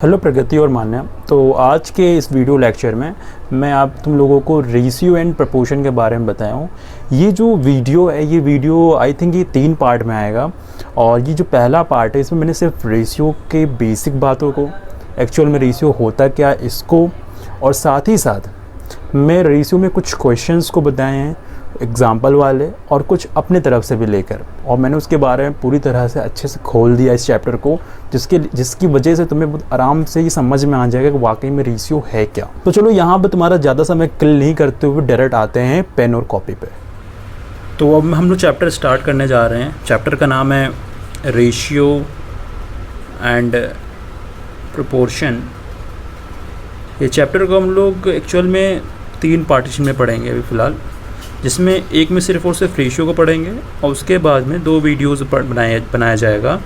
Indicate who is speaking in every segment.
Speaker 1: Hello प्रगति और मान्या। तो आज के इस वीडियो लेक्चर में मैं आप तुम लोगों को रेशियो एंड प्रपोर्शन के बारे में बताया हूँ। ये जो वीडियो है ये वीडियो आई थिंक ये 3 पार्ट में आएगा। और ये जो पहला पार्ट है इसमें मैंने सिर्फ रेशियो के बेसिक बातों को, एक्चुअल में रेशियो होता क्या इसको, और साथ ही साथ मैं रेशियो में कुछ क्वेश्चंस को बताए हैं एग्जाम्पल वाले और कुछ अपने तरफ से भी लेकर, और मैंने उसके बारे में पूरी तरह से अच्छे से खोल दिया इस चैप्टर को, जिसकी वजह से तुम्हें बहुत आराम से ही समझ में आ जाएगा कि वाकई में रेशियो है क्या। तो चलो यहाँ पे तुम्हारा ज़्यादा समय किल नहीं करते हुए डायरेक्ट आते हैं पेन और कॉपी पे। तो अब हम लोग चैप्टर स्टार्ट करने जा रहे हैं। चैप्टर का नाम है रेशियो एंड प्रोपोर्शन। ये चैप्टर को हम लोग एक्चुअल में 3 पार्टीशन में पढ़ेंगे अभी फ़िलहाल, जिसमें एक में सिर्फ और सिर्फ रेशियो को पढ़ेंगे और उसके बाद में 2 वीडियोज़ बनाया जाएगा,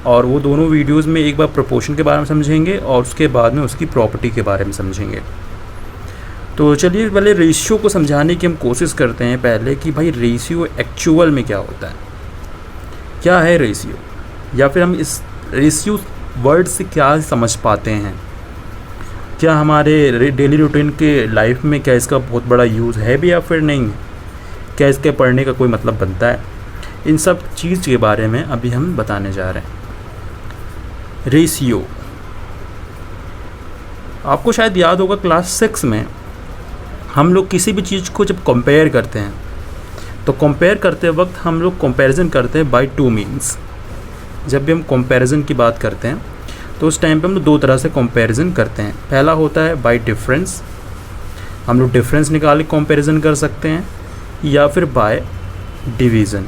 Speaker 1: और वो दोनों वीडियोज़ में एक बार प्रोपोर्शन के बारे में समझेंगे और उसके बाद में उसकी प्रॉपर्टी के बारे में समझेंगे। तो चलिए पहले रेशियो को समझाने की हम कोशिश करते हैं पहले कि भाई रेशियो एक्चुअल में क्या होता है, क्या है रेशियो, या फिर हम इस रेशियो वर्ड से क्या समझ पाते हैं, क्या हमारे डेली रूटीन के लाइफ में क्या इसका बहुत बड़ा यूज़ है भी या फिर नहीं, क्या इसके पढ़ने का कोई मतलब बनता है। इन सब चीज़ के बारे में अभी हम बताने जा रहे हैं। रेशियो आपको शायद याद होगा, क्लास 6 में हम लोग किसी भी चीज़ को जब कंपेयर करते हैं तो कंपेयर करते वक्त हम लोग कंपैरिजन करते हैं बाय 2 मीन्स। जब भी हम कंपैरिजन की बात करते हैं तो उस टाइम पे हम लोग 2 तरह से कंपैरिजन करते हैं। पहला होता है बाय डिफरेंस, हम लोग डिफरेंस निकाल के कंपैरिजन कर सकते हैं, या फिर बाय डिवीज़न,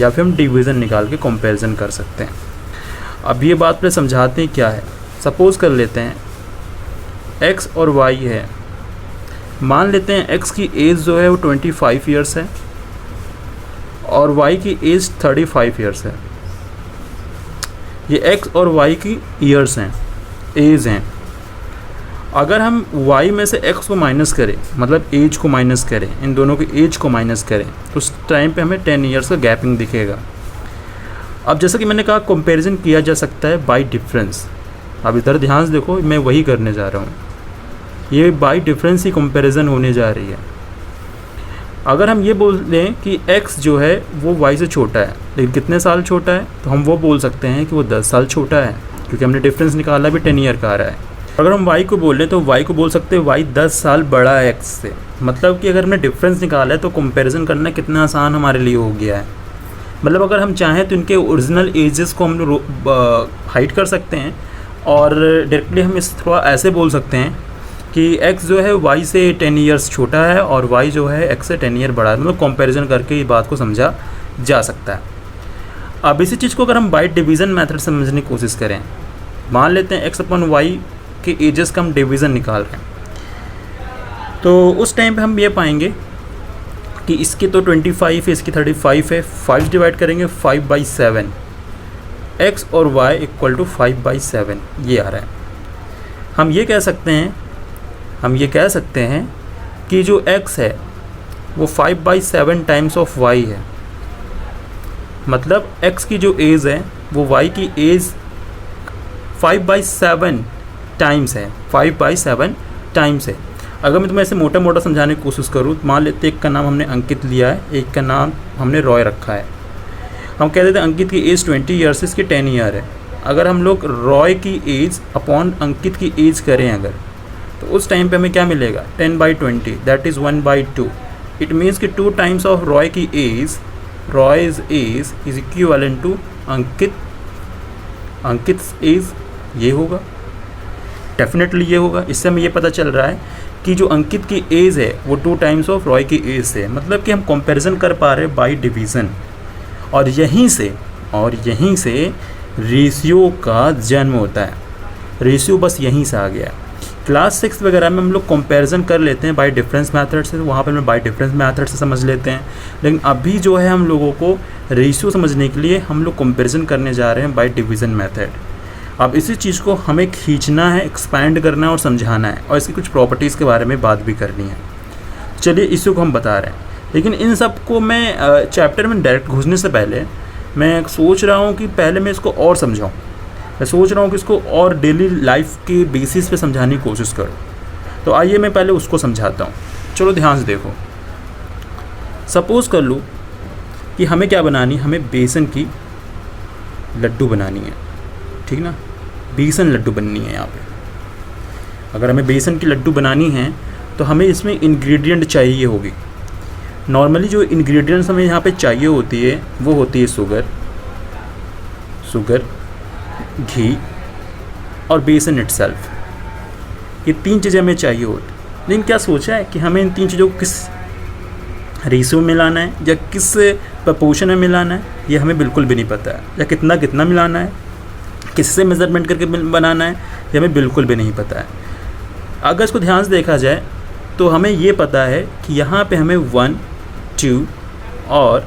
Speaker 1: या फिर हम डिवीज़न निकाल के कंपैरिजन कर सकते हैं। अब ये बात पे समझाते हैं क्या है। सपोज़ कर लेते हैं x और y है। मान लेते हैं x की एज जो है वो 25 ईयर्स है और y की एज 35 ईयर्स है। ये x और y की ईयर्स हैं, एज हैं। अगर हम y में से x को माइनस करें, मतलब एज को माइनस करें, इन दोनों की एज को माइनस करें, तो उस टाइम पे हमें 10 ईयर्स का गैपिंग दिखेगा। अब जैसा कि मैंने कहा कंपैरिजन किया जा सकता है बाय डिफरेंस। अब इधर ध्यान से देखो, मैं वही करने जा रहा हूँ, ये बाय डिफरेंस ही कंपैरिजन होने जा रही है। अगर हम ये बोल दें कि x जो है वो y से छोटा है, लेकिन कितने साल छोटा है, तो हम वो बोल सकते हैं कि वो 10 साल छोटा है, क्योंकि हमने डिफरेंस निकाला भी 10 ईयर का आ रहा है। अगर हम y को बोल लें तो y को बोल सकते हैं y 10 साल बड़ा है x से। मतलब कि अगर हमने डिफरेंस निकाला है तो कंपैरिजन करना कितना आसान हमारे लिए हो गया है। मतलब अगर हम चाहें तो इनके ओरिजिनल एजेस को हम लोग हाइड कर सकते हैं, और डायरेक्टली हम इस थोड़ा ऐसे बोल सकते हैं कि x जो है y से 10 ईयर्स छोटा है और y जो है x से 10 ईयर बड़ा है। मतलब कंपैरिजन करके ये बात को समझा जा सकता है। अब इसी चीज़ को अगर हम बाय डिवीज़न मेथड समझने की कोशिश करें, मान लेते हैं x अपन y के एजेस का हम डिवीज़न निकाल रहे हैं, तो उस टाइम पे हम ये पाएंगे कि इसकी तो 25 है, इसकी 35 है। 5 डिवाइड करेंगे 5/7, x और y इक्वल टू 5/7 ये आ रहा है। हम ये कह सकते हैं कि जो x है वो 5/7 टाइम्स ऑफ y है। मतलब x की जो एज है वो y की एज 5/7 टाइम्स है, 5/7 टाइम्स है। अगर मैं तुम्हें ऐसे मोटा मोटा समझाने की कोशिश करूँ, मान लेते एक का नाम हमने अंकित लिया है, एक का नाम हमने रॉय रखा है। हम कह देते हैं अंकित की एज 20 ईयर्स, इसकी 10 ईयर है। अगर हम लोग रॉय की एज अपॉन अंकित की एज करें अगर, तो उस टाइम पे हमें क्या मिलेगा, 10/20 दैट इज़ 1/2। इट मीन्स कि 2 टाइम्स ऑफ रॉय की age, Roy's age is equivalent to Ankit age. ये होगा, डेफिनेटली ये होगा। इससे हमें ये पता चल रहा है कि जो अंकित की एज है वो 2 टाइम्स ऑफ रॉय की एज है। मतलब कि हम कंपैरिजन कर पा रहे हैं बाय डिवीज़न, और यहीं से रेशियो का जन्म होता है। रेशियो बस यहीं से आ गया है। क्लास 6 वगैरह में हम लोग कंपैरिजन कर लेते हैं बाय डिफरेंस मेथड से, वहाँ पर हम बाय डिफरेंस मेथड से समझ लेते हैं। लेकिन अभी जो है हम लोगों को रेशियो समझने के लिए हम लोग कंपैरिजन करने जा रहे हैं बाय डिवीज़न मेथड। अब इसी चीज़ को हमें खींचना है, एक्सपैंड करना है और समझाना है, और इसकी कुछ प्रॉपर्टीज़ के बारे में बात भी करनी है। चलिए इसी को हम बता रहे हैं। लेकिन इन सब को मैं चैप्टर में डायरेक्ट घुसने से पहले मैं सोच रहा हूँ कि पहले मैं इसको और समझाऊँ। मैं सोच रहा हूँ कि इसको और डेली लाइफ के बेसिस पे समझाने की कोशिश करूँ। तो आइए मैं पहले उसको समझाता हूँ। चलो ध्यान से देखो। सपोज़ कर लो कि हमें क्या बनानी, हमें बेसन की लड्डू बनानी है, ठीक ना। बेसन लड्डू बननी है यहाँ पे। अगर हमें बेसन की लड्डू बनानी है तो हमें इसमें इंग्रेडिएंट चाहिए होगी। नॉर्मली जो इंग्रेडिएंट्स हमें यहाँ पे चाहिए होती है वो होती है शुगर, घी और बेसन इटसेल्फ। ये 3 चीज़ें हमें चाहिए होती। लेकिन क्या सोचा है कि हमें इन 3 चीज़ों को किस रेशियो में मिलाना है या किस प्रपोर्शन में मिलाना है, ये हमें बिल्कुल भी नहीं पता है। या कितना कितना मिलाना है, किससे मेज़रमेंट करके बनाना है, ये हमें बिल्कुल भी नहीं पता है। अगर इसको ध्यान से देखा जाए तो हमें ये पता है कि यहाँ पे हमें 1, 2 और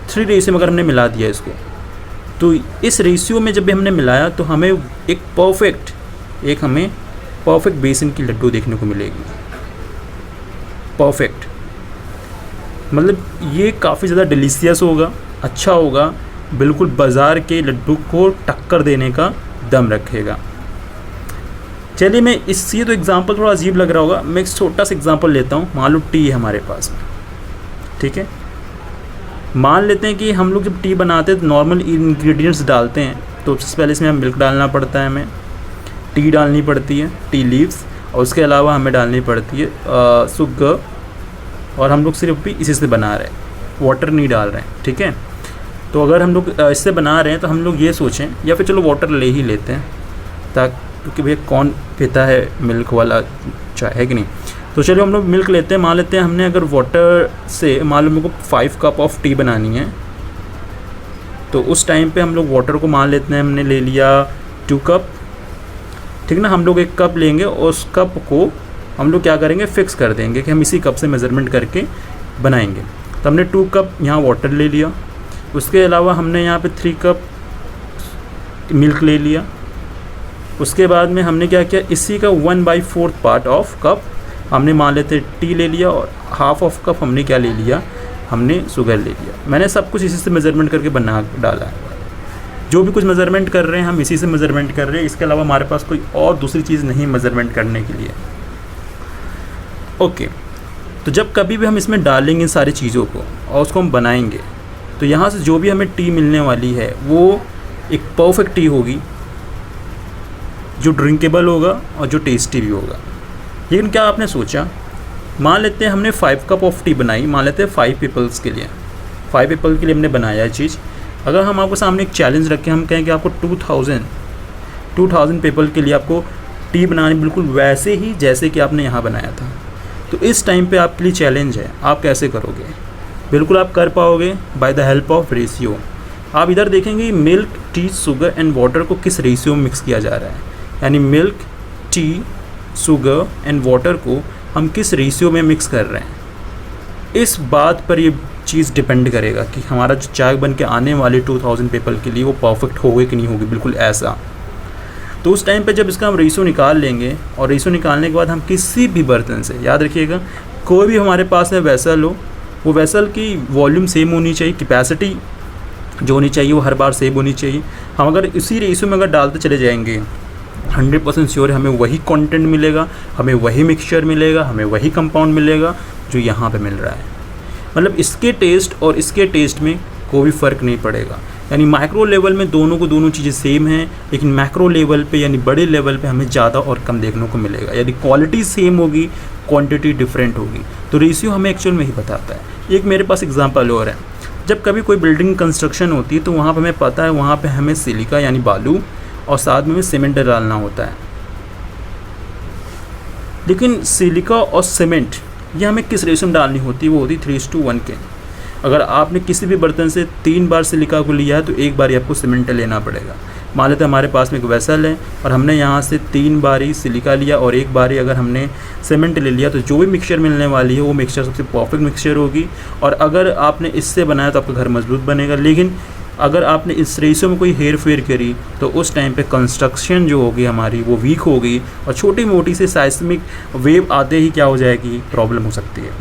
Speaker 1: 3 रेशियो में अगर हमने मिला दिया इसको, तो इस रेशियो में जब भी हमने मिलाया तो हमें एक परफेक्ट बेसन की लड्डू देखने को मिलेगी। परफेक्ट मतलब ये काफ़ी ज़्यादा डिलीशियस होगा, अच्छा होगा, बिल्कुल बाज़ार के लड्डू को टक्कर देने का दम रखेगा। चलिए मैं ये तो एग्जांपल थोड़ा अजीब लग रहा होगा, मैं एक छोटा सा एग्जांपल लेता हूँ। मान लो टी है हमारे पास में, ठीक है। मान लेते हैं कि हम लोग जब टी बनाते हैं तो नॉर्मल इंग्रेडिएंट्स डालते हैं, तो सबसे पहले इसमें मिल्क डालना पड़ता है, हमें टी डालनी पड़ती है, टी लीव्स, और उसके अलावा हमें डालनी पड़ती है शुगर, और हम लोग सिर्फ भी इसी से बना रहे हैं, वाटर नहीं डाल रहे हैं, ठीक है। तो अगर हम लोग इससे बना रहे हैं तो हम लोग ये सोचें, या फिर चलो वाटर ले ही लेते हैं, ताकि क्योंकि भैया कौन पीता है मिल्क वाला चाय, है कि नहीं। तो चलो हम लोग मिल्क लेते हैं। मान लेते हैं हमने अगर वाटर से मान लो मेरे को 5 कप ऑफ टी बनानी है, तो उस टाइम पे हम लोग वाटर को मान लेते हैं हमने ले लिया 2 कप, ठीक ना। हम लोग 1 कप लेंगे और उस कप को हम लोग क्या करेंगे, फिक्स कर देंगे कि हम इसी कप से मेज़रमेंट करके बनाएंगे। तो हमने 2 कप यहाँ वाटर ले लिया, उसके अलावा हमने यहाँ पे 3 कप मिल्क ले लिया। उसके बाद में हमने क्या किया, इसी का 1/4 पार्ट ऑफ कप हमने मान लेते टी ले लिया, और हाफ ऑफ कप हमने क्या ले लिया, हमने शुगर ले लिया। मैंने सब कुछ इसी से मेज़रमेंट करके बना डाला है। जो भी कुछ मेज़रमेंट कर रहे हैं हम इसी से मेज़रमेंट कर रहे हैं, इसके अलावा हमारे पास कोई और दूसरी चीज़ नहीं मेज़रमेंट करने के लिए। ओके, तो जब कभी भी हम इसमें डालेंगे इन सारी चीज़ों को और उसको हम बनाएंगे, तो यहाँ से जो भी हमें टी मिलने वाली है वो एक परफेक्ट टी होगी, जो ड्रिंकेबल होगा और जो टेस्टी भी होगा। लेकिन क्या आपने सोचा, मान लेते हैं हमने 5 कप ऑफ टी बनाई, मान लेते हैं 5 पीपल्स के लिए, 5 पीपल के लिए हमने बनाया है चीज़। अगर हम आपको सामने एक चैलेंज रखें, हम कहें कि आपको 2000 पीपल के लिए आपको टी बनानी बिल्कुल वैसे ही जैसे कि आपने यहाँ बनाया था, तो इस टाइम पे आपके लिए चैलेंज है, आप कैसे करोगे। बिल्कुल आप कर पाओगे by the help of ratio. आप इधर देखेंगे milk, T, sugar and water को किस रेशियो में मिक्स किया जा रहा है, यानी milk, T, sugar and water को हम किस रेशियो में मिक्स कर रहे हैं। इस बात पर ये चीज़ डिपेंड करेगा कि हमारा जो चाय बन के आने वाले 2000 पीपल के लिए वो परफेक्ट होगी कि नहीं होगी, बिल्कुल ऐसा। तो उस टाइम पे जब इसका हम रेशियो निकाल लेंगे, और रेशियो निकालने के बाद हम किसी भी बर्तन से, याद रखिएगा कोई भी हमारे पास में वेसल हो, वो वेसल की वॉल्यूम सेम होनी चाहिए, कैपेसिटी जो होनी चाहिए वो हर बार सेम होनी चाहिए। हम अगर इसी रेशियो में अगर डालते चले जाएंगे, 100% श्योर है हमें वही कंटेंट मिलेगा, हमें वही मिक्सचर मिलेगा, हमें वही कंपाउंड मिलेगा जो यहाँ पे मिल रहा है। मतलब इसके टेस्ट और इसके टेस्ट में कोई फ़र्क नहीं पड़ेगा। यानी माइक्रो लेवल में दोनों चीज़ें सेम हैं, लेकिन मैक्रो लेवल पे यानी बड़े लेवल पे हमें ज़्यादा और कम देखने को मिलेगा। यानी क्वालिटी सेम होगी, क्वांटिटी डिफरेंट होगी। तो रेशियो हमें एक्चुअल में ही बताता है। एक मेरे पास एग्जांपल और है, जब कभी कोई बिल्डिंग कंस्ट्रक्शन होती है तो वहाँ पर हमें पता है वहाँ पर हमें सिलिका यानी बालू और साथ में सीमेंट डालना होता है। लेकिन सिलिका और सीमेंट ये हमें किस रेशियो में डालनी होती है, वो होती है 3:1 के। अगर आपने किसी भी बर्तन से 3 बार सिलिका को लिया है तो एक बार ही आपको सीमेंट लेना पड़ेगा। मान लेते हैं हमारे पास में एक वेसल है और हमने यहाँ से 3 बार ही सिलिका लिया और एक बार ही अगर हमने सीमेंट ले लिया, तो जो भी मिक्सचर मिलने वाली है वो मिक्सचर सबसे परफेक्ट मिक्सचर होगी। और अगर आपने इससे बनाया तो आपका घर मजबूत बनेगा। लेकिन अगर आपने इस रेशियो में कोई हेर फेर करी तो उस टाइम पे कंस्ट्रक्शन जो होगी हमारी वो वीक होगी और छोटी मोटी से साइस्मिक वेव आते ही क्या हो जाएगी, प्रॉब्लम हो सकती है।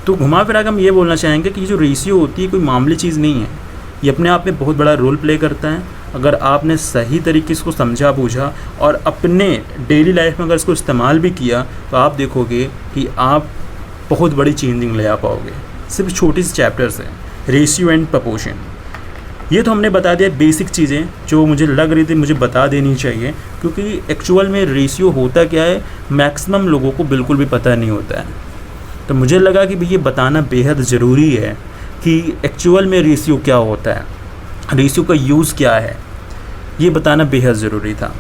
Speaker 1: तो घुमा फिरा के हम ये बोलना चाहेंगे कि जो रेशियो होती है कोई मामूली चीज़ नहीं है, ये अपने आप में बहुत बड़ा रोल प्ले करता है। अगर आपने सही तरीके से इसको समझा बूझा और अपने डेली लाइफ में अगर इसको इस्तेमाल भी किया तो आप देखोगे कि आप बहुत बड़ी चेंजिंग ले आ पाओगे सिर्फ छोटी सी चैप्टर से। रेशियो एंड प्रपोर्शन, ये तो हमने बता दिया बेसिक चीज़ें जो मुझे लग रही थी मुझे बता देनी चाहिए, क्योंकि एक्चुअल में रेशियो होता क्या है मैक्सिमम लोगों को बिल्कुल भी पता नहीं होता है। तो मुझे लगा कि भाई ये बताना बेहद ज़रूरी है कि एक्चुअल में रेशियो क्या होता है, रेशियो का यूज़ क्या है, ये बताना बेहद ज़रूरी था।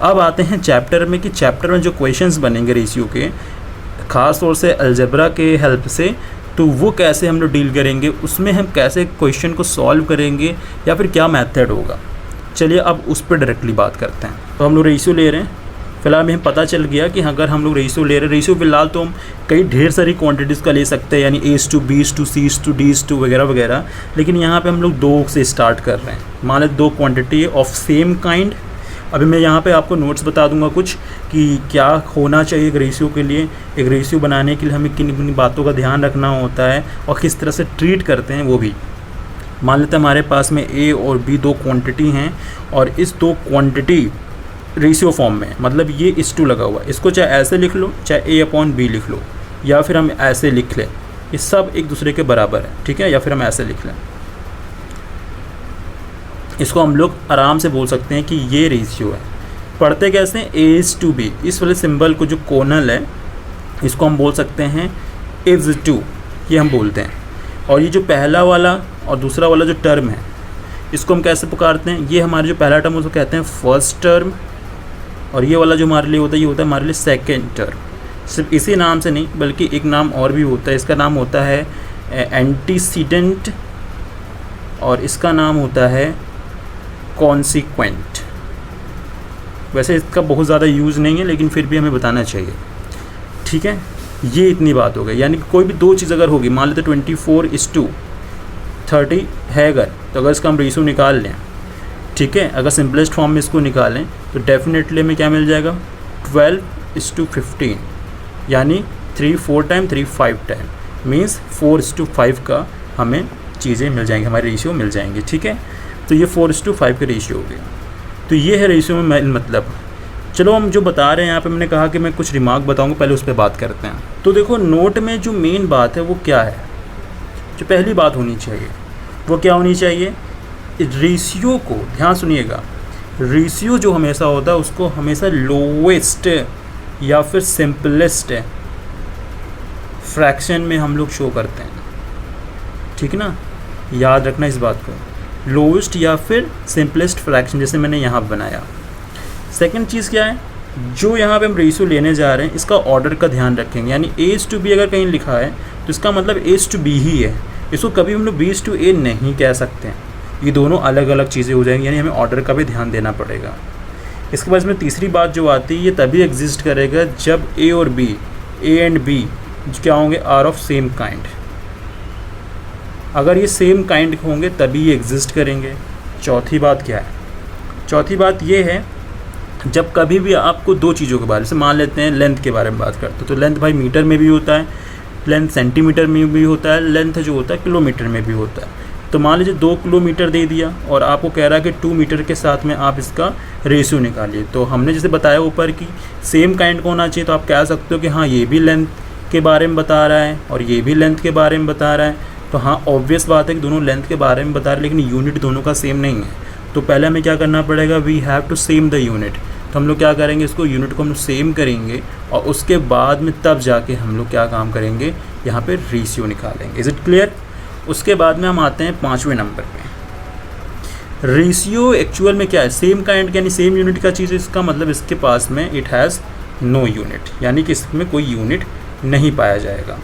Speaker 1: अब आते हैं चैप्टर में कि चैप्टर में जो क्वेश्चंस बनेंगे रेशियो के, ख़ास तौर से अलजेब्रा के हेल्प से, तो वो कैसे हम लोग डील करेंगे, उसमें हम कैसे क्वेश्चन को सॉल्व करेंगे या फिर क्या मेथड होगा। चलिए अब उस पर डायरेक्टली बात करते हैं। तो हम लोग रेशियो ले रहे हैं, फिलहाल हमें पता चल गया कि अगर हम लोग रेशियो ले रहे हैं, रेशियो फिलहाल तो हम कई ढेर सारी क्वांटिटीज़ का ले सकते हैं, यानी A/B/C/D वगैरह वगैरह, लेकिन यहाँ पे हम लोग 2 से स्टार्ट कर रहे हैं। मान लें 2 क्वांटिटी ऑफ सेम काइंड। अभी मैं यहाँ पे आपको नोट्स बता दूंगा कुछ कि क्या होना चाहिए एक रेशियो के लिए। एक रेशियो बनाने के लिए हमें किन किन बातों का ध्यान रखना होता है और किस तरह से ट्रीट करते हैं वो भी। मान लेते हैं हमारे पास में A और B 2 क्वांटिटी हैं और इस 2 क्वांटिटी रेशियो फॉर्म में, मतलब ये इस टू लगा हुआ है, इसको चाहे ऐसे लिख लो चाहे A/B लिख लो या फिर हम ऐसे लिख लें, ये सब एक दूसरे के बराबर है, ठीक है, या फिर हम ऐसे लिख लें। इसको हम लोग आराम से बोल सकते हैं कि ये रेशियो है। पढ़ते कैसे हैं A/B, इस वाले सिंबल को जो कोनल है इसको हम बोल सकते हैं is/2, ये हम बोलते हैं। और ये जो पहला वाला और दूसरा वाला जो टर्म है इसको हम कैसे पुकारते हैं, ये हमारा जो पहला टर्म उसको कहते हैं फर्स्ट टर्म, और ये वाला जो हमारे लिए होता है ये होता है हमारे लिए सेकेंड टर्म। सिर्फ इसी नाम से नहीं बल्कि एक नाम और भी होता है, इसका नाम होता है एंटीसीडेंट और इसका नाम होता है कॉन्सिक्वेंट। वैसे इसका बहुत ज़्यादा यूज़ नहीं है लेकिन फिर भी हमें बताना चाहिए, ठीक है। ये इतनी बात हो गई, यानी कि कोई भी 2 चीज़ अगर होगी, मान लेते 24:30 है अगर, तो अगर इसका हम रेशियो निकाल लें, ठीक है, अगर सिंपलेस्ट फॉर्म में इसको निकालें तो डेफिनेटली हमें क्या मिल जाएगा 12:15, यानी 3 4 टाइम 3 5 टाइम, मीन्स 4:5 का हमें चीज़ें मिल जाएंगी, हमारे रेशियो मिल जाएंगे, ठीक है। तो ये 4:5 के रेशियो हो गए। तो ये है रेशियो में मतलब। चलो हम जो बता रहे हैं यहाँ पे, मैंने कहा कि मैं कुछ रिमार्क बताऊंगा, पहले उस पर बात करते हैं। तो देखो नोट में जो मेन बात है वो क्या है, जो पहली बात होनी चाहिए वो क्या होनी चाहिए, रेशियो को ध्यान सुनिएगा। रेशियो जो हमेशा होता है उसको हमेशा लोवेस्ट या फिर सिंपलेस्ट फ्रैक्शन में हम लोग शो करते हैं, ठीक ना, याद रखना इस बात को, लोवेस्ट या फिर सिंपलेस्ट फ्रैक्शन, जैसे मैंने यहाँ बनाया। सेकंड चीज़ क्या है, जो यहाँ पे हम रेशियो लेने जा रहे हैं इसका ऑर्डर का ध्यान रखेंगे, यानी A/B अगर कहीं लिखा है तो इसका मतलब A/B ही है, इसको कभी हम लोग B/A नहीं कह सकते हैं, ये दोनों अलग अलग चीज़ें हो जाएंगी, यानी हमें ऑर्डर का भी ध्यान देना पड़ेगा। इसके बाद में तीसरी बात जो आती है, ये तभी एग्जिस्ट करेगा जब A और B, A एंड B क्या होंगे, आर ऑफ सेम काइंड। अगर ये सेम काइंड होंगे तभी ये एग्जिस्ट करेंगे। चौथी बात क्या है, चौथी बात ये है जब कभी भी आपको 2 चीज़ों के बारे में, मान लेते हैं लेंथ के बारे में बात करते हैं, तो लेंथ भाई मीटर में भी होता है, लेंथ सेंटीमीटर में भी होता है, लेंथ जो होता है किलोमीटर में भी होता है। तो मान लीजिए 2 किलोमीटर दे दिया और आपको कह रहा है कि 2 मीटर के साथ में आप इसका रेशियो निकालिए। तो हमने जैसे बताया ऊपर कि सेम काइंड का होना चाहिए, तो आप कह सकते हो कि हाँ ये भी लेंथ के बारे में बता रहा है और ये भी लेंथ के बारे में बता रहा है, तो हाँ ऑब्वियस बात है कि दोनों लेंथ के बारे में बता रहे हैं, लेकिन यूनिट दोनों का सेम नहीं है। तो पहले हमें क्या करना पड़ेगा, we have to same the unit. तो हम लोग क्या करेंगे, इसको यूनिट को हम लोग सेम करेंगे और उसके बाद में तब जाके हम लोग क्या काम करेंगे, यहाँ पे रेशियो निकालेंगे। Is it clear. उसके बाद में हम आते हैं 5वें नंबर पे। रेशियो एक्चुअल में क्या है, सेम काइंड यानी सेम यूनिट का चीज़, इसका मतलब इसके पास में इट हैज़ नो यूनिट, यानी कि इसमें कोई यूनिट नहीं पाया जाएगा।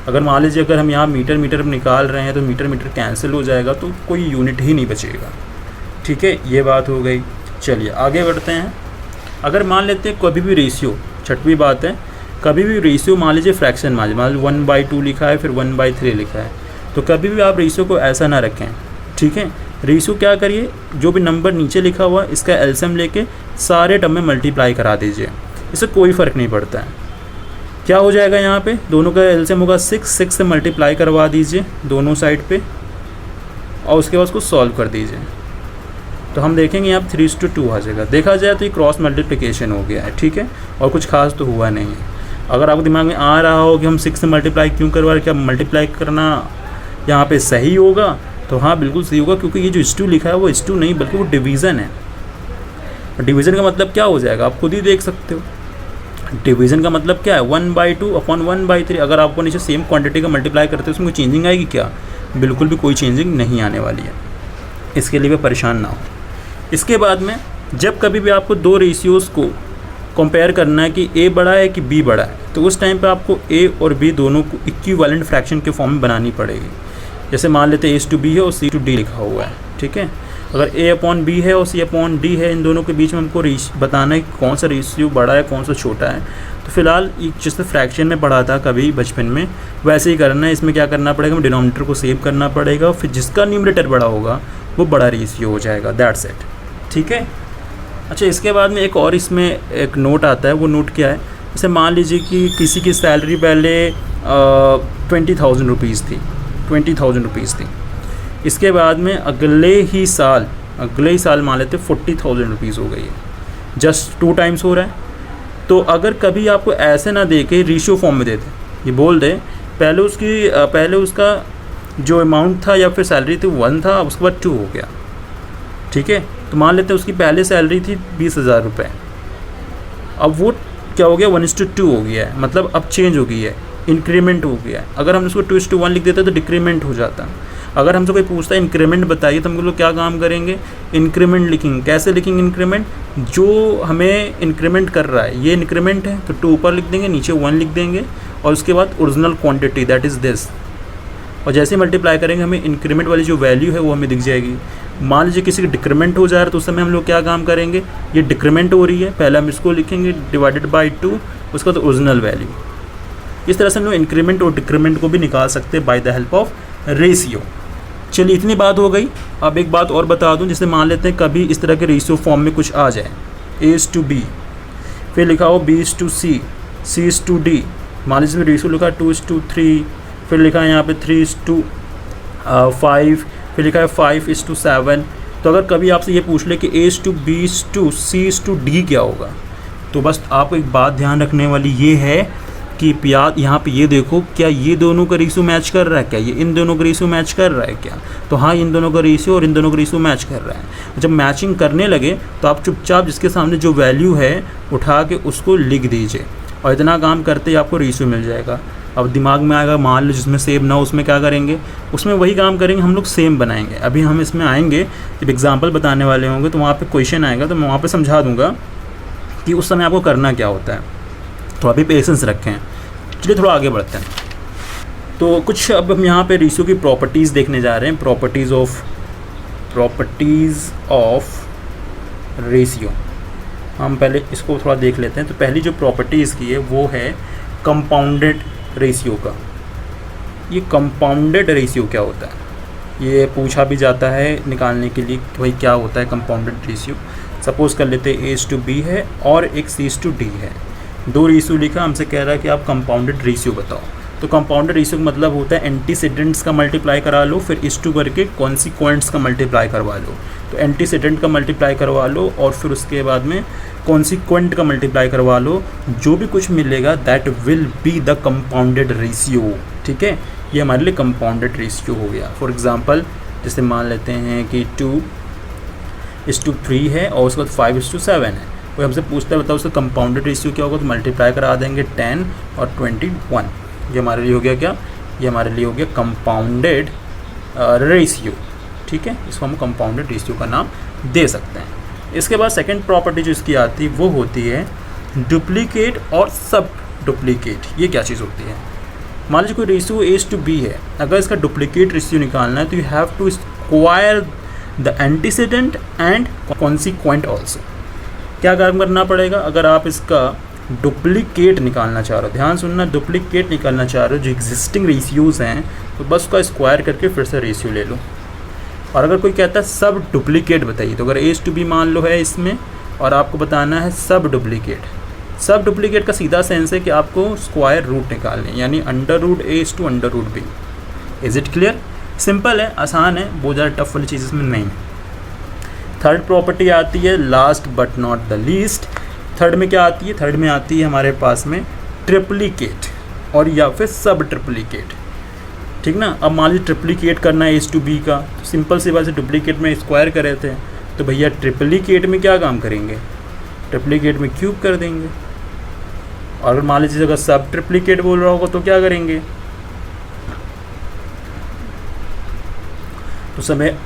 Speaker 1: अगर मान लीजिए अगर हम यहाँ मीटर मीटर निकाल रहे हैं तो मीटर मीटर कैंसिल हो जाएगा, तो कोई यूनिट ही नहीं बचेगा, ठीक है, ये बात हो गई। चलिए आगे बढ़ते हैं। अगर मान लेते हैं कभी भी रेशियो, छठवीं बात है, कभी भी रेशियो मान लीजिए फ्रैक्शन मान लीजिए 1/2 लिखा है फिर 1/3 लिखा है, तो कभी भी आप रेशियो को ऐसा ना रखें, ठीक है। रेशियो क्या करिए, जो भी नंबर नीचे लिखा हुआ इसका एलसीएम लेके सारे टर्म में मल्टीप्लाई करा दीजिए, इससे कोई फ़र्क नहीं पड़ता है। क्या हो जाएगा यहाँ पे, दोनों का एलसीएम होगा 6 से मल्टीप्लाई करवा दीजिए दोनों साइड पे और उसके बाद उसको सॉल्व कर दीजिए। तो हम देखेंगे यहाँ 3:2 आ जाएगा। देखा जाए तो ये क्रॉस मल्टीप्लिकेशन हो गया है, ठीक है, और कुछ खास तो हुआ नहीं है। अगर आपको दिमाग में आ रहा हो कि हम 6 से मल्टीप्लाई क्यों करवा रहे, क्या मल्टीप्लाई करना यहाँ पे सही होगा, तो हाँ बिल्कुल सही होगा, क्योंकि ये जो S2 लिखा है वो S2 नहीं बल्कि वो डिवीज़न है। डिवीज़न का मतलब क्या हो जाएगा आप खुद ही देख सकते हो। डिवीज़न का मतलब क्या है, 1/2 अपॉन 1/3। अगर आपको नीचे सेम क्वांटिटी का मल्टीप्लाई करते हो उसमें कोई चेंजिंग आएगी क्या? बिल्कुल भी कोई चेंजिंग नहीं आने वाली है, इसके लिए भी परेशान ना हो। इसके बाद में जब कभी भी आपको दो रेशियोज़ को कंपेयर करना है कि A बड़ा है कि B बड़ा है, तो उस टाइम पे आपको A और B दोनों को इक्विवेलेंट फ्रैक्शन के फॉर्म में बनानी पड़ेगी। जैसे मान लेते हैं A/B है और C/D लिखा हुआ है, ठीक है। अगर A/B है और C/D है, इन दोनों के बीच में हमको बताना है कि कौन सा रेशियो बड़ा है कौन सा छोटा है। तो फिलहाल जिससे फ्रैक्शन में पढ़ा था कभी बचपन में, वैसे ही करना है। इसमें क्या करना पड़ेगा, डिनोमिनेटर को सेव करना पड़ेगा, फिर जिसका न्यूमरेटर बड़ा होगा वो बड़ा रेशियो हो जाएगा, दैट्स इट, ठीक है। अच्छा, इसके बाद में एक और इसमें एक नोट आता है। वो नोट क्या है, जैसे मान लीजिए कि किसी की सैलरी पहले 20,000 रुपीज़ थी, 20,000 रुपीज़ थी। इसके बाद में अगले ही साल मान लेते 40,000 रुपीज़ हो गई है, जस्ट 2 टाइम्स हो रहा है। तो अगर कभी आपको ऐसे ना दे के रेशियो फॉर्म में देते, ये बोल दे पहले उसका जो अमाउंट था या फिर सैलरी थी 1 था, उसके बाद 2 हो गया, ठीक है। तो मान लेते हैं उसकी पहले सैलरी थी 20,000 रुपये, अब वो क्या हो गया 1:2 हो गया है, मतलब अब चेंज हो गई है, इंक्रीमेंट हो गया है। अगर हम उसको 2:1 लिख देते तो डिक्रीमेंट हो जाता। अगर हमसे कोई पूछता है इंक्रीमेंट बताइए, तो हम लोग क्या काम करेंगे, इंक्रीमेंट लिखेंगे। कैसे लिखेंगे इंक्रीमेंट, जो हमें इंक्रीमेंट कर रहा है ये इंक्रीमेंट है तो 2 ऊपर लिख देंगे, नीचे 1 लिख देंगे, और उसके बाद original quantity that is this, और जैसे मल्टीप्लाई करेंगे हमें इंक्रीमेंट वाली जो वैल्यू है वो हमें दिख जाएगी। मान लीजिए किसी का डिक्रीमेंट हो जा रहा है तो उस समय हम लोग क्या काम करेंगे, ये डिक्रीमेंट हो रही है, पहले हम इसको लिखेंगे डिवाइडेड बाई 2, उसका तो ओरिजिनल वैल्यू। इस तरह से हम लोग इंक्रीमेंट और डिक्रीमेंट को भी निकाल सकते हैं by the help of ratio. चलिए, इतनी बात हो गई। अब एक बात और बता दूं, जैसे मान लेते हैं कभी इस तरह के रेशियो फॉर्म में कुछ आ जाए, A/B, फिर लिखा हो B/C, C/D। मान लीजिए रेशियो लिखा 2:3, फिर लिखा है यहाँ पे 3:5, फिर लिखा है 5:7। तो अगर कभी आपसे ये पूछ ले कि A/B/C/D क्या होगा, तो बस आपको एक बात ध्यान रखने वाली ये है कि यहाँ पे ये देखो, क्या ये दोनों का रेशियो मैच कर रहा है, क्या ये इन दोनों का रेशियो मैच कर रहा है क्या, तो हाँ इन दोनों का रेशियो और इन दोनों का रेशियो मैच कर रहा है। जब मैचिंग करने लगे तो आप चुपचाप जिसके सामने जो वैल्यू है उठा के उसको लिख दीजिए, और इतना काम करते ही आपको रेशियो मिल जाएगा। अब दिमाग में आएगा मान लो जिसमें सेम ना हो उसमें क्या करेंगे, उसमें वही काम करेंगे, हम लोग सेम बनाएंगे। अभी हम इसमें आएंगे, जब एग्जाम्पल बताने वाले होंगे तो वहाँ पे क्वेश्चन आएगा, तो मैं वहाँ पे समझा दूँगा कि उस समय आपको करना क्या होता है। तो अभी पेशेंस रखें। चलिए थोड़ा आगे बढ़ते हैं। तो कुछ अब हम यहाँ पे रेशियो की प्रॉपर्टीज़ देखने जा रहे हैं, प्रॉपर्टीज़ ऑफ रेशियो। हम पहले इसको थोड़ा देख लेते हैं। तो पहली जो प्रॉपर्टी इसकी है वो है कंपाउंडेड रेशियो का। ये कंपाउंडेड रेशियो क्या होता है, ये पूछा भी जाता है निकालने के लिए कि भाई क्या होता है कंपाउंडेड रेशियो। सपोज़ कर लेते हैं A/B है और एक C/D है, 2 रेशियो लिखा, हमसे कह रहा है कि आप कंपाउंडेड रेशियो बताओ। तो कंपाउंडेड रेशियो का मतलब होता है एंटीसीडेंट्स का मल्टीप्लाई करा लो, फिर इस2 करके कॉन्सिक्वेंट्स का मल्टीप्लाई करवा लो। तो एंटीसीडेंट का मल्टीप्लाई करवा लो और फिर उसके बाद में कॉन्सिक्वेंट का मल्टीप्लाई करवा लो, जो भी कुछ मिलेगा that will be the compounded ratio, ठीक है। ये हमारे लिए कंपाउंडेड रेशियो हो गया। फॉर एग्जांपल जैसे मान लेते हैं कि 2:3 है और उसके बाद 5:7 है, कोई हमसे पूछता है बताओ उसका कंपाउंडेड रेशियो क्या होगा, तो मल्टीप्लाई करा देंगे 10 और 21। ये हमारे लिए हो गया क्या, ये हमारे लिए हो गया कंपाउंडेड रेशियो, ठीक है। इसको हम कंपाउंडेड रेशियो का नाम दे सकते हैं। इसके बाद सेकंड प्रॉपर्टी जो इसकी आती है वो होती है डुप्लीकेट और सब डुप्लीकेट। ये क्या चीज़ होती है, मान लीजिए कोई रेशियो A/B है, अगर इसका डुप्लीकेट रेशियो निकालना है तो you have to square the antecedent and consequent also. क्या काम करना पड़ेगा, अगर आप इसका डुप्लीकेट निकालना चाह रहे हो, ध्यान सुनना, डुप्लीकेट निकालना चाह रहे हो जो एग्जिस्टिंग रेशियोज़ हैं, तो बस उसका स्क्वायर करके फिर से रेशियो ले लो। और अगर कोई कहता है सब डुप्लीकेट बताइए, तो अगर A/B मान लो है इसमें और आपको बताना है सब डुप्लीकेट। सब डुप्लीकेट का सीधा सेंस है कि आपको स्क्वायर रूट निकालने, यानी √A/√B। Is it clear? Simple है, आसान है, बहुत ज़्यादा टफ वाली चीज़ इसमें नहीं है। थर्ड प्रॉपर्टी आती है last but not the least. Third में क्या आती है? थर्ड में आती है हमारे पास में ट्रिप्लिकेट और या फिर सब ट्रिप्लिकेट, ठीक ना। अब मान लीजिए ट्रिप्लिकेट करना है A/B का, तो सिंपल सी बात है, डुप्लीकेट में स्क्वायर करे थे, तो भैया ट्रिप्लिकेट में क्या काम करेंगे? ट्रिप्लिकेट में क्यूब कर देंगे। और अगर मान लीजिए अगर सब ट्रिप्लिकेट बोल रहा होगा तो क्या करेंगे? तो समय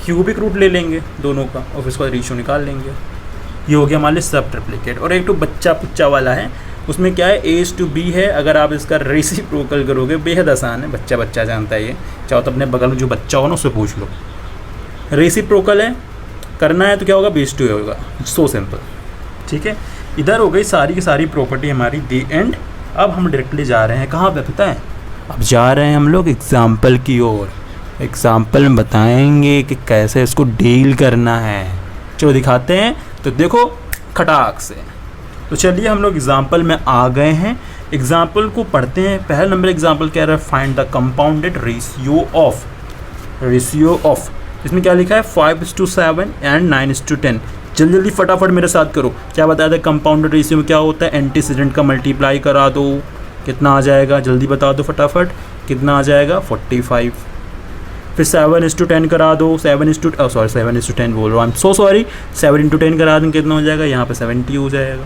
Speaker 1: क्यूबिक रूट ले लेंगे दोनों का और फिर उसका रेशियो निकाल लेंगे। ये हो गया मान लीजिए सब ट्रिप्लिकेट। और एक तो बच्चा पुच्चा वाला है, उसमें क्या है A/B है। अगर आप इसका रेसिप्रोकल करोगे, बेहद आसान है, बच्चा बच्चा जानता है ये, चाहो तो अपने बगल में जो बच्चा हो ना उससे पूछ लो। रेसिप्रोकल है, करना है तो क्या होगा? B/2 होगा, सो सिंपल, ठीक है। इधर हो गई सारी की सारी प्रॉपर्टी हमारी दी एंड। अब हम डायरेक्टली जा रहे हैं कहाँ पे पता है? अब जा रहे हैं हम लोग एग्जाम्पल की ओर। एग्जाम्पल में बताएंगे कि कैसे इसको डील करना है। चलो दिखाते हैं। तो देखो खटाक से, तो चलिए हम लोग एग्जाम्पल में आ गए हैं। एग्जाम्पल को पढ़ते हैं। पहला नंबर एग्जाम्पल कह रहा है find the compounded ratio of. इसमें क्या लिखा है? 5:7 एंड 9:10। जल्दी जल्दी फटाफट मेरे साथ करो। क्या बताया था? कंपाउंडेड रेशियो में क्या होता है? एंटीसीडेंट का मल्टीप्लाई करा दो, कितना आ जाएगा? जल्दी बता दो फटाफट, कितना आ जाएगा? 45। फिर 7:10 करा दो, 7:10 बोल रहा हूँ, आई एम सो सॉरी। 7 × 10 करा दें, कितना हो जाएगा? यहाँ पे 70 हो जाएगा।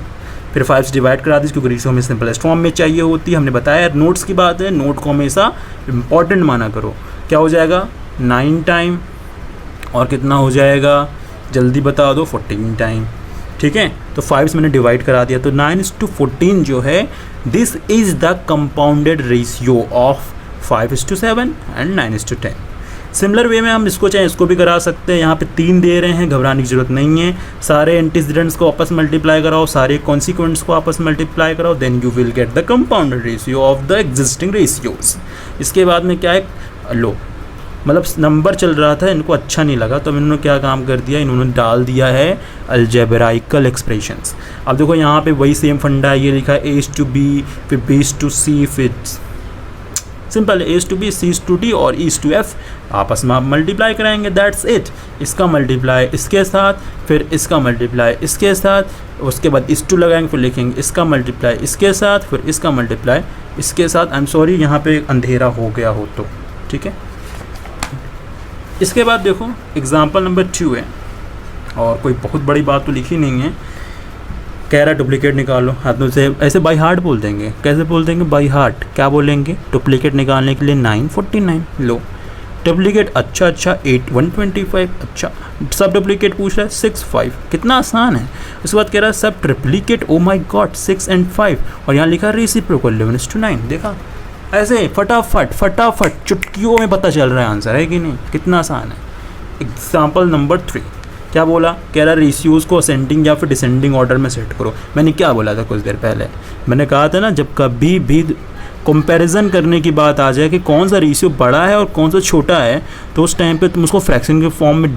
Speaker 1: फिर 5 से डिवाइड करा दीजिए क्योंकि रेशियो हमें सिंपलेस्ट फॉर्म में चाहिए होती है। हमने बताया नोट्स की बात है, नोट को हमेशा इंपॉर्टेंट माना करो। क्या हो जाएगा? 9 टाइम और कितना हो जाएगा? जल्दी बता दो, 14 टाइम, ठीक है। तो 5 से मैंने डिवाइड करा दिया, तो 9:14 जो है this is the compounded ratio of 5:7 and 9:10। Similar way में हम इसको चाहे इसको भी करा सकते हैं। यहाँ पे 3 दे रहे हैं, घबराने की जरूरत नहीं है। सारे एंटीसीडेंट्स को आपस में मल्टीप्लाई कराओ, सारे कॉन्सिक्वेंट्स को आपस में मल्टीप्लाई कराओ, then you will get the compounded ratio of the existing ratios. इसके बाद में क्या है? लो मतलब नंबर चल रहा था, इनको अच्छा नहीं लगा, तो इन्होंने क्या काम कर दिया? इन्होंने डाल दिया है अलजेब्राइकल एक्सप्रेशंस। अब देखो यहाँ पे वही सेम फंडा है, ये लिखा है A/B, फिर B/C, फिर सिंपल A/B, C/D और E/F आपस में आप मल्टीप्लाई कराएंगे, दैट्स इट। इसका मल्टीप्लाई इसके साथ, फिर इसका मल्टीप्लाई इसके साथ, उसके बाद इस2 लगाएंगे, फिर लिखेंगे इसका मल्टीप्लाई इसके साथ, फिर इसका मल्टीप्लाई इसके साथ। आई एम सॉरी यहाँ पे अंधेरा हो गया हो तो, ठीक है। इसके बाद देखो एग्जाम्पल नंबर 2 है, और कोई बहुत बड़ी बात तो लिखी नहीं है। कह रहा है डुप्लीकेट निकालो, हाथों से ऐसे बाई हार्ट बोल देंगे। कैसे बोल देंगे? By heart. क्या बोलेंगे? डुप्लीकेट निकालने के लिए 949 लो। डुप्लीकेट अच्छा 125 अच्छा। सब डुप्लीकेट पूछ रहा है 6-5, कितना आसान है। उसके बाद कह रहा है सब triplicate, oh my god 6 and 5, और यहाँ लिखा रेसिप्रोकल 11:9। देखा ऐसे फटाफट चुटकियों में पता चल रहा है आंसर, है कि नहीं? कितना आसान है। एग्जाम्पल नंबर 3 क्या बोला? कह रहा रेशियोज को असेंडिंग या फिर डिसेंडिंग ऑर्डर में सेट करो। मैंने क्या बोला था कुछ देर पहले? मैंने कहा था ना, जब कभी भी कंपैरिजन करने की बात आ जाए कि कौन सा रेशियो बड़ा है और कौन सा छोटा है, तो उस टाइम पे तुम उसको फ्रैक्शन के फॉर्म में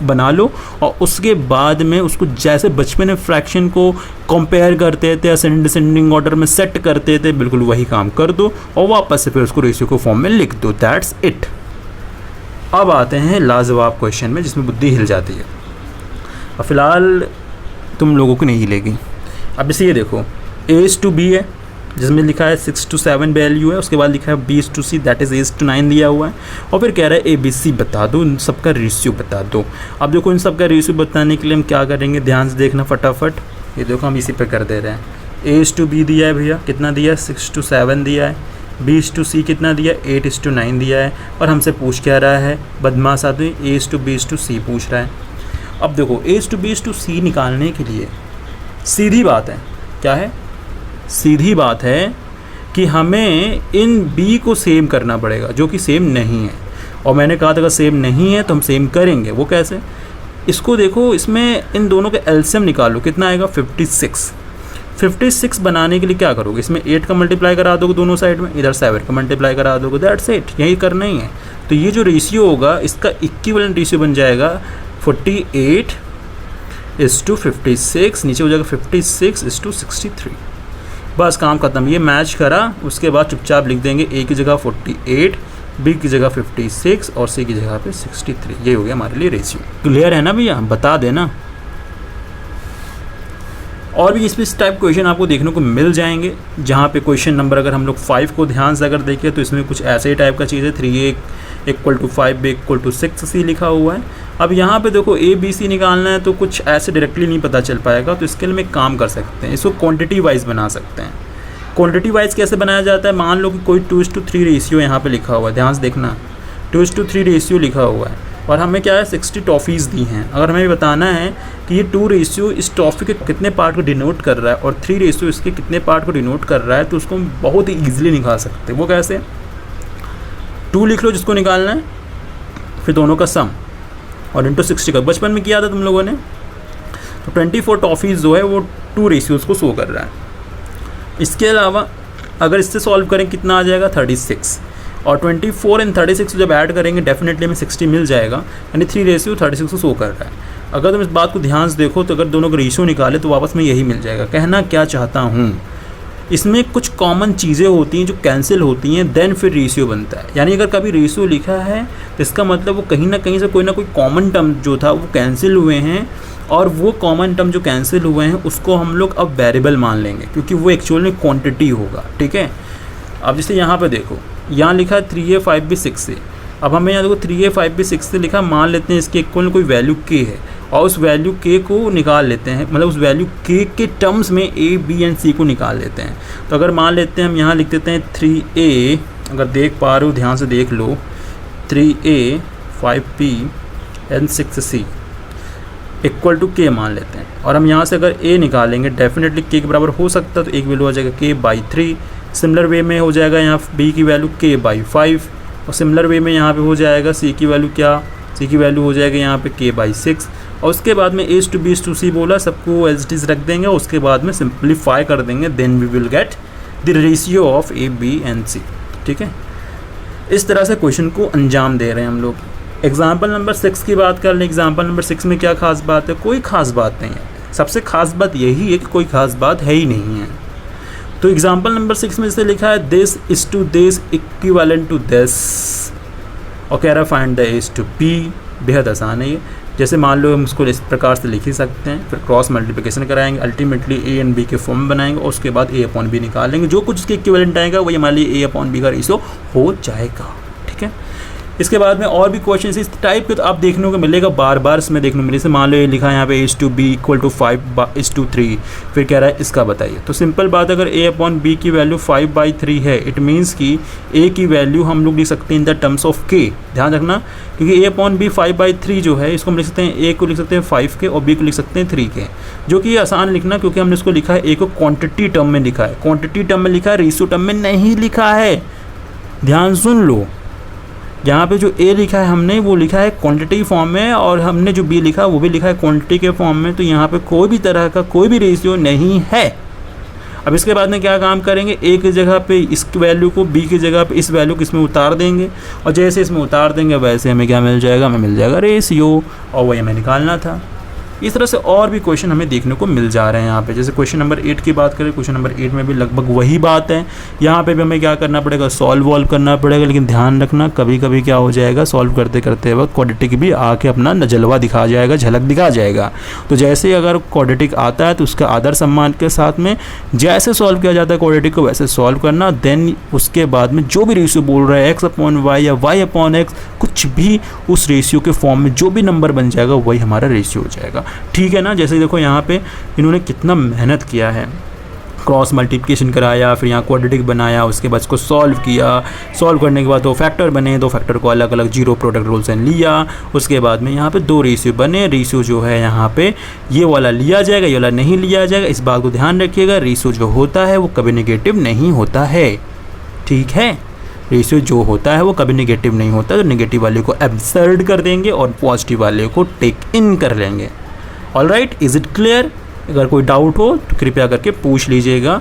Speaker 1: बना लो, और उसके बाद में उसको जैसे बचपन में फ्रैक्शन को कंपेयर करते थे, असेंडिंग डिसेंडिंग ऑर्डर में सेट करते थे, बिल्कुल वही काम कर दो और वापस से फिर उसको रेशियो को फॉर्म में लिख दो, दैट्स इट। अब आते हैं लाजवाब क्वेश्चन में जिसमें बुद्धि हिल जाती है, और फिलहाल तुम लोगों को नहीं हिलेगी। अब इसे ये देखो, A/B है जिसमें लिखा है 6-7 वैल्यू है, उसके बाद लिखा है B/C दैट इज़ A/9 दिया हुआ है, और फिर कह रहा है ABC बता दो, इन सब का रेशियो बता दो। अब देखो इन सब का रेशियो बताने के लिए हम क्या करेंगे, ध्यान से देखना फटाफट। ये देखो हम इसी पे कर दे रहे हैं। A/B दिया है भैया, कितना दिया है? 6-7 दिया है। B/C कितना दिया? 8:9 दिया है, और हमसे पूछ क्या रहा है? बदमाश आदमी A/B/C पूछ रहा है। अब देखो A/B/C निकालने के लिए सीधी बात है, क्या है? सीधी बात है कि हमें इन B को सेम करना पड़ेगा, जो कि सेम नहीं है। और मैंने कहा था अगर सेम नहीं है तो हम सेम करेंगे। वो कैसे? इसको देखो, इसमें इन दोनों के एलसीएम निकालो, कितना आएगा? 56। 56 बनाने के लिए क्या करोगे? इसमें 8 का मल्टीप्लाई करा दोगे दोनों साइड में, इधर 7 का मल्टीप्लाई करा दोगे, दैट्स इट। यही करना ही है। तो ये जो रेशियो होगा इसका इक्विवेलेंट रेशियो बन जाएगा 48:56, नीचे हो जाएगा 56:63। बस काम खत्म। ये मैच करा, उसके बाद चुपचाप लिख देंगे A की जगह 48, बी की जगह 56 और सी की जगह पे 63। ये हो गया हमारे लिए रेशियो। क्लियर है ना भैया, बता देना। और भी इस टाइप क्वेश्चन आपको देखने को मिल जाएंगे, जहाँ पे क्वेश्चन नंबर अगर हम लोग 5 को ध्यान से अगर देखें तो इसमें कुछ ऐसे ही टाइप का चीज़ है, 3a = 5b = 6c लिखा हुआ है। अब यहाँ पे देखो a b c निकालना है तो कुछ ऐसे डायरेक्टली नहीं पता चल पाएगा, तो इसके लिए हम एक काम कर सकते हैं, इसको क्वांटिटी वाइज बना सकते हैं। क्वांटिटी वाइज कैसे बनाया जाता है, मान लो कि कोई 2:3 रेशियो यहाँ पे लिखा हुआ है, ध्यान से देखना 2:3 रेशियो लिखा हुआ है और हमें क्या है 60 टॉफ़ीज़ दी हैं। अगर हमें बताना है कि ये 2 रेशियो इस टॉफ़ी के कितने पार्ट को डिनोट कर रहा है और 3 रेशियो इसके कितने पार्ट को डिनोट कर रहा है, तो उसको हम बहुत ही ईजिली निकाल सकते हैं। वो कैसे, 2 लिख लो जिसको निकालना है, फिर दोनों का सम और इंटू 60 का। बचपन में किया था तुम लोगों ने, तो 24 टॉफ़ीज़ जो है वो 2 रेशियोज़ को शो कर रहा है। इसके अलावा अगर इससे सॉल्व करें कितना आ जाएगा 36, और 24 एंड 36 जब ऐड करेंगे डेफिनेटली हमें 60 मिल जाएगा, यानी 3 रेशियो 36 को शो कर रहा है। अगर तुम इस बात को ध्यान से देखो तो अगर दोनों का रेशियो निकाले तो वापस में यही मिल जाएगा। कहना क्या चाहता हूँ, इसमें कुछ कॉमन चीज़ें होती हैं जो कैंसिल होती हैं, देन फिर रेशियो बनता है। यानी अगर कभी रेशियो लिखा है तो इसका मतलब वो कहीं ना कहीं से कोई ना कोई कॉमन टर्म जो था वो कैंसिल हुए हैं, और वो कॉमन टर्म जो कैंसिल हुए हैं उसको हम लोग अब वेरिएबल मान लेंगे, क्योंकि वो एक्चुअल में क्वांटिटी होगा। ठीक है, अब जैसे यहाँ पे देखो, यहाँ लिखा है 3a 5b 6a। अब हमें यहाँ देखो 3a 5b 6a लिखा, मान लेते हैं इसके इक्वल कोई वैल्यू k है और उस वैल्यू k को निकाल लेते हैं, मतलब उस वैल्यू k के टर्म्स में a b एंड c को निकाल लेते हैं। तो अगर मान लेते हैं हम यहाँ लिख देते हैं 3a, अगर देख पा रहे हो ध्यान से देख लो, 3a 5b and 6c equal to k मान लेते हैं, और हम यहाँ से अगर a निकालेंगे डेफिनेटली k के बराबर हो सकता है, तो एक वैल्यू आ जाएगा k/3। सिमिलर वे में हो जाएगा यहाँ b की वैल्यू k/5, और सिमिलर वे में यहाँ पे हो जाएगा c की वैल्यू क्या, c की वैल्यू हो जाएगा यहाँ पे k/6। और उसके बाद में a to b to c बोला, सबको एज इट इज़ रख देंगे, उसके बाद में सिंप्लीफाई कर देंगे, then we will get the ratio of a b and c। ठीक है, इस तरह से क्वेश्चन को अंजाम दे रहे हैं हम लोग। एग्जाम्पल नंबर 6 की बात कर लें। एग्जाम्पल नंबर 6 में क्या खास बात है, कोई खास बात नहीं है। सबसे खास बात यही है कि कोई खास बात है ही नहीं है। तो एग्जाम्पल नंबर 6 में जैसे लिखा है this is to this equivalent to this, और कह रहा find the age to be. बेहद आसान है ये। जैसे मान लो हम इसको इस प्रकार से लिख ही सकते हैं, फिर क्रॉस मल्टीप्लिकेशन कराएंगे, अल्टीमेटली ए एंड बी के फॉर्म बनाएंगे और उसके बाद a अपॉन बी निकालेंगे। जो कुछ उसके इक्विवेलेंट आएगा वही हमारे लिए a अपॉन बी का रेशियो हो जाएगा। ठीक है, इसके बाद में और भी क्वेश्चन इस टाइप के तो आप देखने को मिलेगा, बार बार इसमें देखने को मिले। जैसे मान लो ये लिखा है यहाँ पे a/b = 5/3, फिर कह रहा है इसका बताइए। तो सिंपल बात, अगर a अपॉन b की वैल्यू 5/3 है, इट मीन्स कि a की वैल्यू हम लोग लिख सकते हैं in the terms of k। ध्यान रखना, क्योंकि a अपॉन b 5/3 जो है इसको हम लिख सकते हैं, a को लिख सकते हैं 5 के और b को लिख सकते हैं 3 के, जो कि आसान लिखना, क्योंकि हमने इसको लिखा है a को क्वान्टिटी टर्म में लिखा है, क्वान्टिटी टर्म में लिखा है, रेशियो टर्म में नहीं लिखा है। ध्यान सुन लो, यहाँ पे जो a लिखा है हमने वो लिखा है क्वांटिटी फॉर्म में, और हमने जो b लिखा वो भी लिखा है क्वांटिटी के फॉर्म में। तो यहाँ पे कोई भी तरह का कोई भी रेशियो नहीं है। अब इसके बाद में क्या काम करेंगे, a की जगह पे इस वैल्यू को, b की जगह पे इस वैल्यू को इसमें उतार देंगे, और जैसे इसमें उतार देंगे वैसे हमें क्या मिल जाएगा, हमें मिल जाएगा रेशियो, और वही हमें निकालना था। इस तरह से और भी क्वेश्चन हमें देखने को मिल जा रहे हैं यहाँ पे। जैसे क्वेश्चन नंबर 8 की बात करें, क्वेश्चन नंबर 8 में भी लगभग वही बात है। यहाँ पे भी हमें क्या करना पड़ेगा, सॉल्व करना पड़ेगा, लेकिन ध्यान रखना कभी कभी क्या हो जाएगा, सॉल्व करते करते वक्त क्वाड्रेटिक भी आके अपना जलवा दिखा जाएगा, झलक दिखा जाएगा। तो जैसे अगर क्वाड्रेटिक आता है तो उसका आदर सम्मान के साथ में जैसे सॉल्व किया जाता है क्वाड्रेटिक को वैसे सॉल्व करना, देन उसके बाद में जो भी रेशियो बोल रहा है x/y या y/x, कुछ भी उस रेशियो के फॉर्म में जो भी नंबर बन जाएगा वही हमारा रेशियो हो जाएगा। ठीक है ना। जैसे देखो यहाँ पे इन्होंने कितना मेहनत किया है, क्रॉस मल्टीप्लिकेशन कराया, फिर यहाँ क्वाड्रेटिक बनाया, उसके बाद इसको सॉल्व किया, सॉल्व करने के बाद 2 फैक्टर बने, 2 फैक्टर को अलग अलग जीरो प्रोडक्ट रूल से लिया, उसके बाद में यहाँ पे 2 रेशियो बने। रेशियो जो है यहाँ पे ये वाला लिया जाएगा, ये वाला नहीं लिया जाएगा। इस बात को ध्यान रखिएगा, रेशियो जो होता है वो कभी नेगेटिव नहीं होता है। ठीक है, रेशियो जो होता है वो कभी नेगेटिव नहीं होता। तो नेगेटिव वाले को एब्सर्ड कर देंगे और पॉजिटिव वाले को टेक इन कर लेंगे। Alright, is it clear? अगर कोई डाउट हो तो कृपया करके पूछ लीजिएगा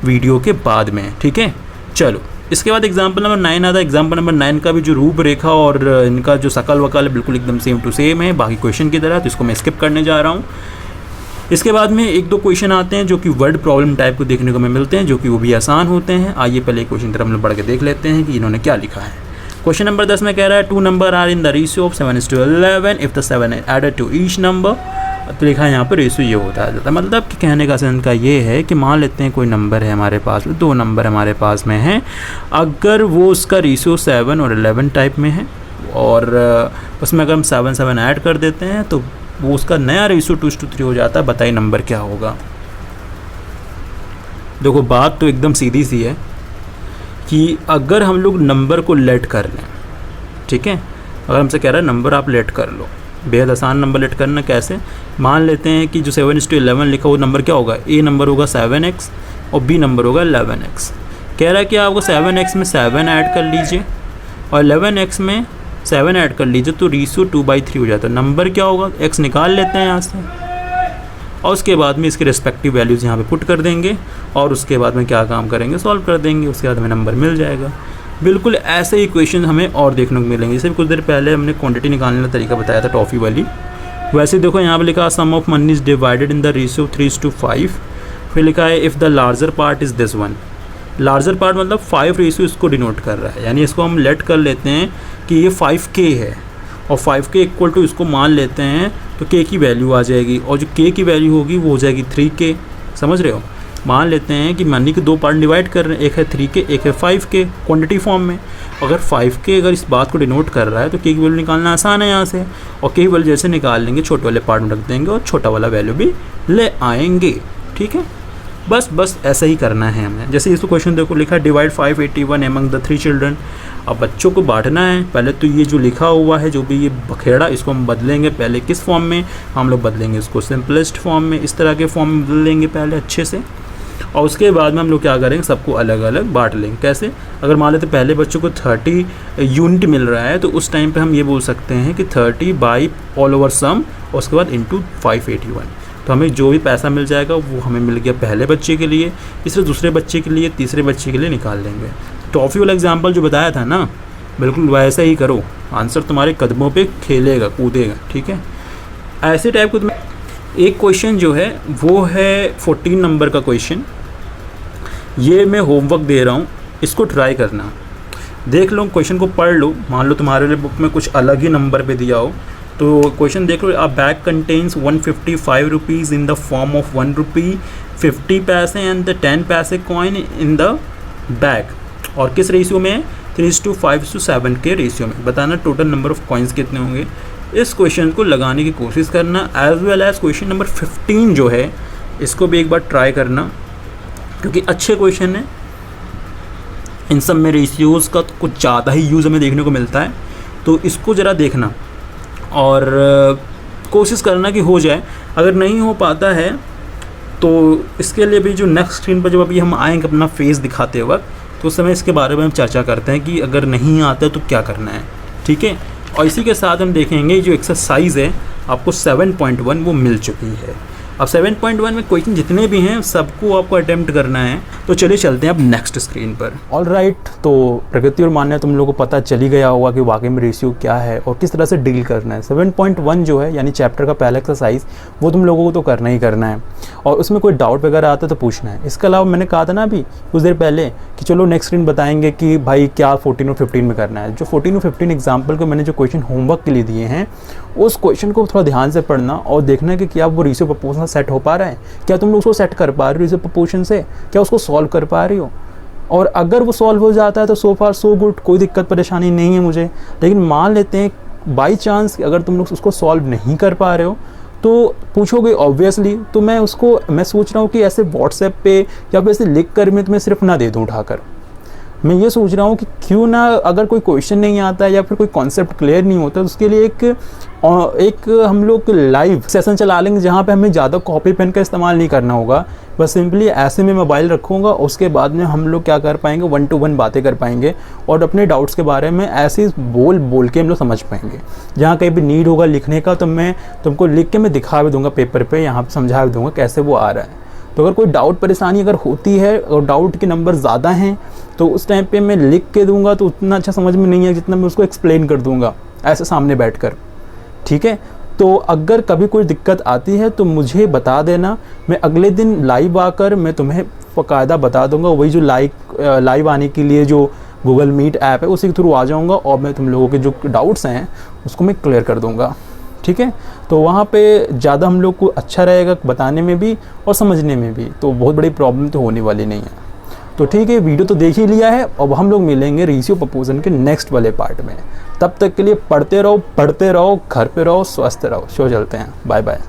Speaker 1: वीडियो के बाद में। ठीक है, चलो इसके बाद एग्जाम्पल नंबर 9 आता है। एग्जाम्पल नंबर 9 का भी जो रूपरेखा और इनका जो शकल वकल है बिल्कुल एकदम सेम टू सेम है बाकी क्वेश्चन की तरह, तो इसको मैं स्किप करने जा रहा हूँ। इसके बाद में 1-2 क्वेश्चन आते हैं जो कि वर्ड प्रॉब्लम टाइप को देखने को हमें मिलते हैं, जो कि वो भी आसान होते हैं। आइए पहले क्वेश्चन तरफ हम लोग बढ़ के देख लेते हैं कि इन्होंने क्या लिखा है। क्वेश्चन नंबर 10 में कह रहा है 2 number are in the ratio of 7:11 if the 7 added to each number. तो लिखा है यहाँ पर रेशियो ये होता है, मतलब कि कहने का सेंस का ये है कि मान लेते हैं कोई नंबर है हमारे पास में, 2 नंबर हमारे पास में हैं, अगर वो उसका रेशियो 7 और 11 टाइप में है और उसमें अगर हम 7 ऐड कर देते हैं तो वो उसका नया रेशियो 2:3 हो जाता है। बताइए नंबर क्या होगा। देखो बात तो एकदम सीधी सी है कि अगर हम लोग नंबर को लेट कर लें, ठीक है, अगर हमसे कह रहा है नंबर आप लेट कर लो, बेहद आसान नंबर लेट करना। कैसे, मान लेते हैं कि जो 7:11 लिखा वो नंबर क्या होगा, ए नंबर होगा 7x और बी नंबर होगा 11x। कह रहा है कि आपको 7x में 7 ऐड कर लीजिए और 11x में 7 ऐड कर लीजिए तो रेशियो 2/3 हो जाता है। नंबर क्या होगा, x निकाल लेते हैं यहाँ से और उसके बाद में इसके रिस्पेक्टिव वैल्यूज़ यहाँ पे पुट कर देंगे और उसके बाद में क्या काम करेंगे, सॉल्व कर देंगे, उसके बाद हमें नंबर मिल जाएगा। बिल्कुल ऐसे ही क्वेश्चन हमें और देखने को मिलेंगे। जैसे कुछ देर पहले हमने क्वांटिटी निकालने का तरीका बताया था टॉफ़ी वाली, वैसे देखो यहाँ पे लिखा sum of money is divided in the ratio 3:5। फिर लिखा है if the larger part is this one. Larger part मतलब 5 रेशियो इसको डिनोट कर रहा है, यानी इसको हम लेट कर लेते हैं कि ये 5k है और 5k इक्वल टू इसको मान लेते हैं तो k की वैल्यू आ जाएगी और जो k की वैल्यू होगी वो हो जाएगी 3k। समझ रहे हो, मान लेते हैं कि मनी के 2 पार्ट डिवाइड कर रहे हैं, एक है 3k एक है 5k क्वांटिटी फॉर्म में। अगर 5k अगर इस बात को डिनोट कर रहा है तो k की वैल्यू निकालना आसान है यहाँ से, और k की वैल्यू जैसे निकाल लेंगे छोटे वाले पार्ट में रख देंगे और छोटा वाला वैल्यू भी ले आएंगे। ठीक है, बस ऐसा ही करना है हमें। जैसे इसको क्वेश्चन देखो लिखा है डिवाइड 581 एमंग द 3 चिल्ड्रन। अब बच्चों को बांटना है, पहले तो ये जो लिखा हुआ है जो भी ये बखेड़ा इसको हम बदलेंगे पहले किस फॉर्म में, हम लोग बदलेंगे इसको सिंपलेस्ट फॉर्म में, इस तरह के फॉर्म में बदल लेंगे पहले अच्छे से और उसके बाद में हम लोग क्या करेंगे सबको अलग अलग बांट लेंगे। कैसे, अगर मान लेते पहले बच्चों को 30 यूनिट मिल रहा है तो उस टाइम पे हम ये बोल सकते हैं कि 30 बाई ऑल ओवर सम और उसके बाद इंटू 581। तो हमें जो भी पैसा मिल जाएगा वो हमें मिल गया पहले बच्चे के लिए, इससे दूसरे बच्चे के लिए, तीसरे बच्चे के लिए निकाल लेंगे। टॉफ़ी वाला एग्जाम्पल जो बताया था ना, बिल्कुल वैसा ही करो, आंसर तुम्हारे कदमों पे खेलेगा कूदेगा। ठीक है, ऐसे टाइप को एक क्वेश्चन जो है वो है 14 नंबर का क्वेश्चन, ये मैं होमवर्क दे रहा हूँ, इसको ट्राई करना, देख लो क्वेश्चन को पढ़ लो। मान लो तुम्हारे लिए बुक में कुछ अलग ही नंबर पे दिया हो तो क्वेश्चन देख लो। A bag contains 155 rupees in the form of 1 rupee 50 paise and the 10 पैसे कॉइन इन द बैग, और किस रेशियो में, 3:5:7 के रेशियो में। बताना टोटल नंबर ऑफ कॉइन्स कितने होंगे। इस क्वेश्चन को लगाने की कोशिश करना, as well as question number 15 जो है इसको भी एक बार ट्राई करना, क्योंकि अच्छे क्वेश्चन है। इन सब में रेशियोज़ का कुछ ज़्यादा ही यूज़ हमें देखने को मिलता है, तो इसको ज़रा देखना और कोशिश करना कि हो जाए। अगर नहीं हो पाता है तो इसके लिए भी जो नेक्स्ट स्क्रीन पर जब अभी हम आएंगे अपना फेस दिखाते वक्त तो उस समय इसके बारे में हम चर्चा करते हैं कि अगर नहीं आता तो क्या करना है। ठीक है, और इसी के साथ हम देखेंगे जो एक्सरसाइज है आपको 7.1 वो मिल चुकी है। अब 7.1 में क्वेश्चन जितने भी हैं सबको आपको अटेम्प्ट करना है। तो चलिए चलते हैं अब नेक्स्ट स्क्रीन पर। ऑल राइट, तो प्रकृति और मान्य तुम लोगों को पता चल ही गया होगा कि वाकई में रेशियो क्या है और किस तरह से डील करना है। 7.1 जो है यानी चैप्टर का पहला एक्सरसाइज वो तुम लोगों को तो करना ही करना है और उसमें कोई डाउट वगैरह आता है तो पूछना है। इसके अलावा मैंने कहा था ना अभी कुछ देर पहले कि चलो नेक्स्ट स्क्रीन बताएंगे कि भाई क्या 14 और 15 में करना है। जो 14 और 15 एग्जाम्पल को मैंने जो क्वेश्चन होमवर्क के लिए दिए हैं उस क्वेश्चन को थोड़ा ध्यान से पढ़ना और देखना कि क्या वो रेशियो प्रपोर्शन सेट हो पा रहा है, क्या तुम लोग उसको सेट कर पा रहे हो रेशियो प्रपोर्शन से, क्या उसको सॉल्व कर पा रही हो। और अगर वो सॉल्व हो जाता है तो सो फार सो गुड, कोई दिक्कत परेशानी नहीं है मुझे। लेकिन मान लेते हैं बाई चांस अगर तुम लोग उसको सॉल्व नहीं कर पा रहे हो तो पूछोगे ऑब्वियसली, तो मैं सोच रहा हूँ कि ऐसे व्हाट्सएप पे या फिर ऐसे लिख कर मैं तुम्हें सिर्फ ना दे दूँ उठाकर। मैं ये सोच रहा हूँ कि क्यों ना अगर कोई क्वेश्चन नहीं आता है या फिर कोई कॉन्सेप्ट क्लियर नहीं होता तो उसके लिए एक हम लोग लाइव सेशन चला लेंगे जहाँ पे हमें ज़्यादा कॉपी पेन का इस्तेमाल नहीं करना होगा। बस सिंपली ऐसे में मोबाइल रखूँगा, उसके बाद में हम लोग क्या कर पाएंगे, 1-to-1 बातें कर पाएंगे और अपने डाउट्स के बारे में ऐसे बोल के हम लोग समझ पाएंगे। जहाँ कहीं भी नीड होगा लिखने का तो मैं तुमको लिख के मैं दिखा भी दूँगा पेपर पर, यहाँ पर समझा भी दूँगा कैसे वो आ रहा है। तो अगर कोई डाउट परेशानी अगर होती है और डाउट के नंबर ज़्यादा हैं तो उस टाइम पे मैं लिख के दूंगा तो उतना अच्छा समझ में नहीं है जितना मैं उसको एक्सप्लेन कर दूंगा ऐसे सामने बैठकर। ठीक है, तो अगर कभी कोई दिक्कत आती है तो मुझे बता देना, मैं अगले दिन लाइव आकर मैं तुम्हें बाकायदा बता दूंगा। वही जो लाइव आने के लिए जो गूगल मीट ऐप है उसी के थ्रू आ जाऊँगा और मैं तुम लोगों के जो डाउट्स हैं उसको मैं क्लियर कर दूँगा, ठीक है। तो वहाँ पे ज़्यादा हम लोग को अच्छा रहेगा बताने में भी और समझने में भी, तो बहुत बड़ी प्रॉब्लम तो होने वाली नहीं है। तो ठीक है, वीडियो तो देख ही लिया है, अब हम लोग मिलेंगे रेशियो प्रपोजन के नेक्स्ट वाले पार्ट में। तब तक के लिए पढ़ते रहो, घर पे रहो, स्वस्थ रहो। शो चलते हैं, बाय बाय।